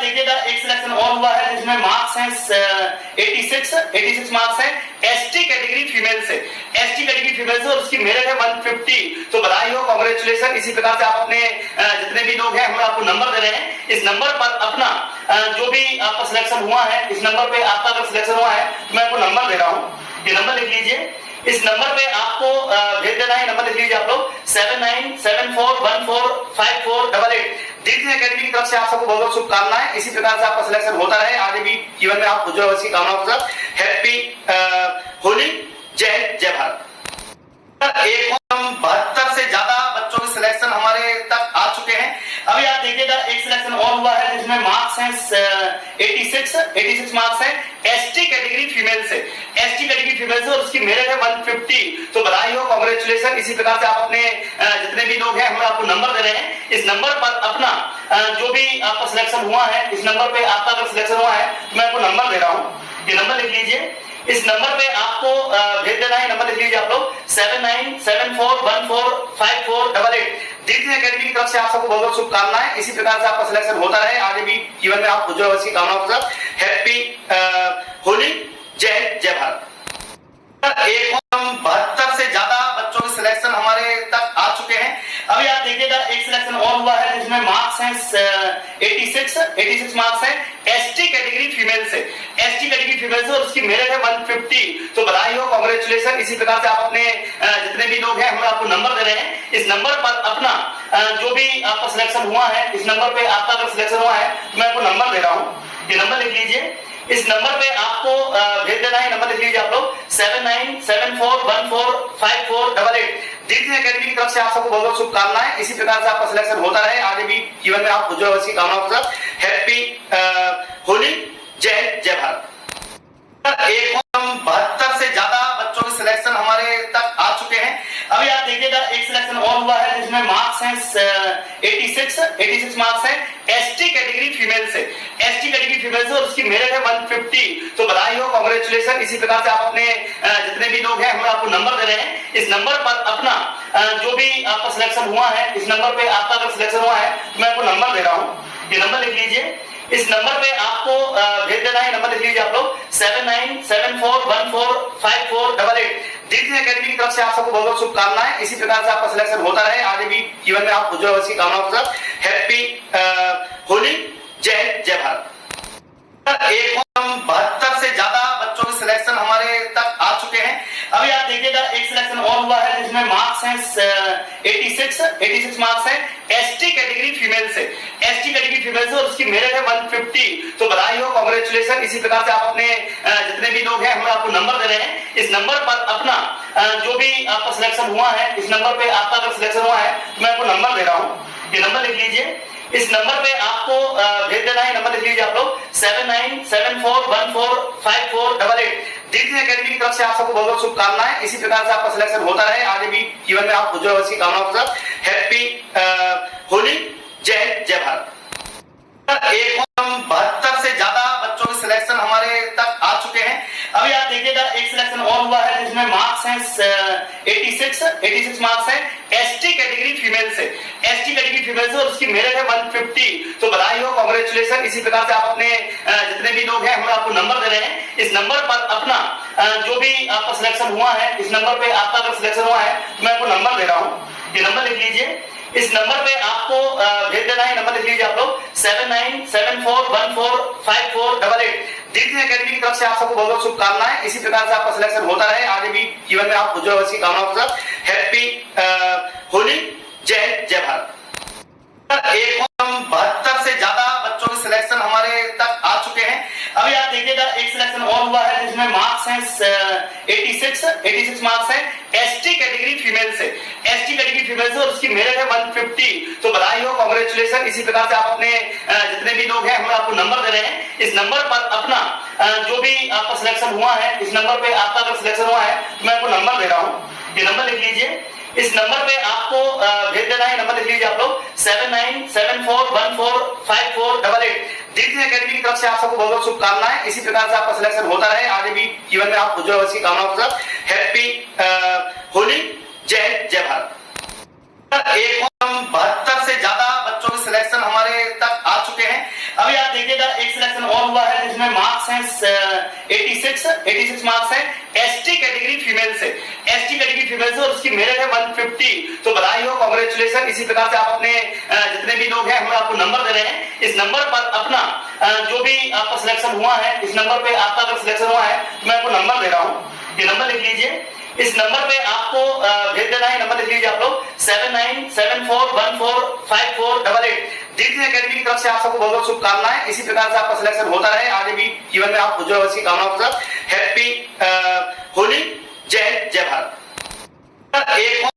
आप देखिएगा एक सिलेक्शन और हुआ है जिसमें मार्क्स हैं 86 मार्क्स हैं एसटी कैटेगरी फीमेल से। एसटी कैटेगरी फीमेल से और उसकी मेरिट है 150। तो बधाई हो, कांग्रेचुलेशन। इसी प्रकार से आप अपने जितने भी लोग हैं हम आपको नंबर दे रहे हैं, इस नंबर पर अपना जो भी आपका सिलेक्शन हुआ है, इस नंबर पे आपका अगर सिलेक्शन हुआ है तो मैं आपको नंबर दे रहा हूँ, ये नंबर लिख लीजिए। इस नंबर पे आपको भेज देना है, नंबर लिख लीजिए आप लोग 7974145488। दीक्षित एकेडमी की तरफ से आप सबको बहुत बहुत शुभकामनाएं। इसी प्रकार से आपका सिलेक्शन होता रहे, आगे भी जीवन में आप उज्जवल भविष्य की कामनाओं के साथ। हैप्पी होली, जय हिंद, जय भारत। 172 से ज्यादा बच्चों के सिलेक्शन हमारे तक आ चुके हैं। अभी आप देखिएगा एक सिलेक्शन और हुआ है जिसमें मार्क्स हैं 86 मार्क्स हैं एसटी कैटेगरी फीमेल से। एसटी कैटेगरी फीमेल से और उसकी मेरिट है 150। तो बधाई हो, कांग्रेचुलेशन। इसी प्रकार से आप अपने जितने भी लोग हैं हम आपको नंबर दे रहे हैं, इस नंबर पर अपना जो भी आपका सिलेक्शन हुआ है, इस नंबर पे आपका अगर सिलेक्शन हुआ है तो मैं आपको नंबर दे रहा हूँ, ये नंबर लिख लीजिए। इस नंबर पे आपको भेज देना है, नंबर लिख लीजिए आप लोग 7974145488। दीक्षित एकेडमी की तरफ से आप सबको बहुत बहुत शुभकामनाएं। इसी प्रकार से आपका सिलेक्शन होता रहे, आगे भी जीवन में आप उज्जवल भविष्य की कामनाओं के साथ। हैप्पी होली, जय हिंद, जय भारत। 172 से ज्यादा बच्चों के सिलेक्शन हमारे तक आ चुके हैं। अभी आप देखिएगा एक सिलेक्शन और हुआ है जिसमें मार्क्स हैं 86 मार्क्स हैं एसटी कैटेगरी फीमेल से। एसटी कैटेगरी फीमेल से और उसकी मेरिट है 150। तो बधाई हो, कांग्रेचुलेशन। इसी प्रकार से आप अपने जितने भी लोग हैं हम आपको नंबर दे रहे हैं, इस नंबर पर अपना जो भी आपका सिलेक्शन हुआ है, इस नंबर पे आपका अगर सिलेक्शन हुआ है तो मैं आपको नंबर दे रहा हूँ, ये नंबर लिख लीजिए। इस नंबर पे आपको भेज देना है, नंबर लिख लीजिए आप लोग 7974145488। दीक्षित एकेडमी की तरफ से आप सबको बहुत बहुत शुभकामनाएं। इसी प्रकार से आपका सिलेक्शन होता रहे, आगे भी जीवन में आप उज्जवल भविष्य की कामनाओं के साथ। हैप्पी होली, जय हिंद, जय भारत। 172 से ज्यादा बच्चों के सिलेक्शन हमारे तक आ चुके हैं। अभी आप देखिएगा एक सिलेक्शन और हुआ है जिसमें मार्क्स हैं 86 मार्क्स हैं एसटी कैटेगरी फीमेल से। एसटी कैटेगरी फीमेल से और उसकी मेरिट है 150। तो बधाई हो, कांग्रेचुलेशन। इसी प्रकार से आप अपने जितने भी लोग हैं हम आपको नंबर दे रहे हैं, इस नंबर पर अपना जो भी आपका सिलेक्शन हुआ है, इस नंबर पे आपका अगर सिलेक्शन हुआ है तो मैं आपको नंबर दे रहा हूँ, ये नंबर लिख लीजिए। इस नंबर पे आपको भेज देना है, नंबर लिख लीजिए आप लोग 7974145488। दीक्षित एकेडमी की तरफ से आप सबको बहुत बहुत शुभकामनाएं। इसी प्रकार से आपका सिलेक्शन होता रहे, आगे भी जीवन में आप उज्जवल भविष्य की कामनाओं के साथ। हैप्पी होली, जय हिंद, जय भारत। 172 से ज्यादा बच्चों के सिलेक्शन हमारे तक आ चुके हैं। अभी आप देखिएगा एक सिलेक्शन और हुआ है जिसमें मार्क्स हैं 86 मार्क्स हैं एसटी कैटेगरी फीमेल से। एसटी कैटेगरी फीमेल से और उसकी मेरिट है 150। तो बधाई हो, कांग्रेचुलेशन। इसी प्रकार से आप अपने जितने भी लोग हैं हम आपको नंबर दे रहे हैं, इस नंबर पर अपना जो भी आपका सिलेक्शन हुआ है, इस नंबर पे आपका अगर सिलेक्शन हुआ है तो मैं आपको नंबर दे रहा हूँ, ये नंबर लिख लीजिए। इस नंबर पे आपको भेज देना है, नंबर लिख लीजिए आप लोग 7974145488। दीक्षित एकेडमी की तरफ से आप सबको बहुत बहुत शुभकामनाएं। इसी प्रकार से आपका सिलेक्शन होता रहे, आगे भी जीवन में आप उज्जवल भविष्य की कामनाओं के साथ। हैप्पी होली, जय हिंद, जय भारत। 172 से ज्यादा बच्चों के सिलेक्शन हमारे तक आ चुके हैं। अभी आप देखिएगा एक सिलेक्शन और हुआ है जिसमें मार्क्स हैं 86 मार्क्स हैं एसटी कैटेगरी फीमेल से। एसटी कैटेगरी फीमेल से और उसकी मेरिट है 150। तो बधाई हो, कांग्रेचुलेशन। इसी प्रकार से आप अपने जितने भी लोग हैं हम आपको नंबर दे रहे हैं, इस नंबर पर अपना जो भी आपका सिलेक्शन हुआ है, इस नंबर पे आपका अगर सिलेक्शन हुआ है तो मैं आपको नंबर दे रहा हूँ, ये नंबर लिख लीजिए। इस नंबर पे आपको भेज देना है, नंबर लिख लीजिए आप लोग 7974145488। दीक्षित एकेडमी की तरफ से आप सबको बहुत बहुत शुभकामनाएं। इसी प्रकार से आपका सिलेक्शन होता रहे, आगे भी जीवन में आप उज्जवल भविष्य की कामनाओं के साथ। हैप्पी होली, जय हिंद, जय भारत। 172 से ज्यादा बच्चों के सिलेक्शन हमारे तक आ चुके हैं। अभी आप देखिएगा एक सिलेक्शन और हुआ है जिसमें मार्क्स हैं 86 मार्क्स हैं एसटी कैटेगरी फीमेल से। एसटी कैटेगरी फीमेल से और उसकी मेरिट है 150। तो बधाई हो, कांग्रेचुलेशन। इसी प्रकार से आप अपने जितने भी लोग हैं हम आपको नंबर दे रहे हैं, इस नंबर पर अपना जो भी आपका सिलेक्शन हुआ है, इस नंबर पे आपका अगर सिलेक्शन हुआ है तो मैं आपको नंबर दे रहा हूँ, ये नंबर लिख लीजिए। इस नंबर पे आपको भेज देना है, नंबर लिख लीजिए आप लोग 7974145488। दीक्षित एकेडमी की तरफ से आप सबको बहुत बहुत शुभकामनाएं। इसी प्रकार से आपका सिलेक्शन होता रहे, आगे भी जीवन में आप उज्जवल भविष्य की कामनाओं के साथ। हैप्पी होली, जय हिंद, जय भारत। 172 से ज्यादा बच्चों के सिलेक्शन हमारे तक आ चुके हैं। अभी आप देखिएगा 86 मार्क्स है एसटी कैटेगरी फीमेल से, एसटी कैटेगरी फीमेल से, और उसकी मेरिट है 150। तो बधाई हो, कांग्रेचुलेशन। इसी प्रकार से आप अपने जितने भी लोग हैं, हम आपको नंबर दे रहे हैं, इस नंबर पर अपना जो भी आपका सिलेक्शन हुआ है, इस नंबर पे आपका अगर सिलेक्शन हुआ है तो मैं आपको नंबर दे रहा हूँ, ये नंबर लिख लीजिए। इस नंबर पे आपको भेज देना है, नंबर लिख लीजिए आप लोग 7974145488। दीप्ति एकेडमी की तरफ से आप सबको बहुत बहुत शुभकामनाएं। इसी प्रकार से आपका सिलेक्शन होता रहे, आगे भी जीवन में आप उज्जवल भविष्य की कामनाओं के साथ। हैप्पी होली, जय हिंद, जय भारत। एक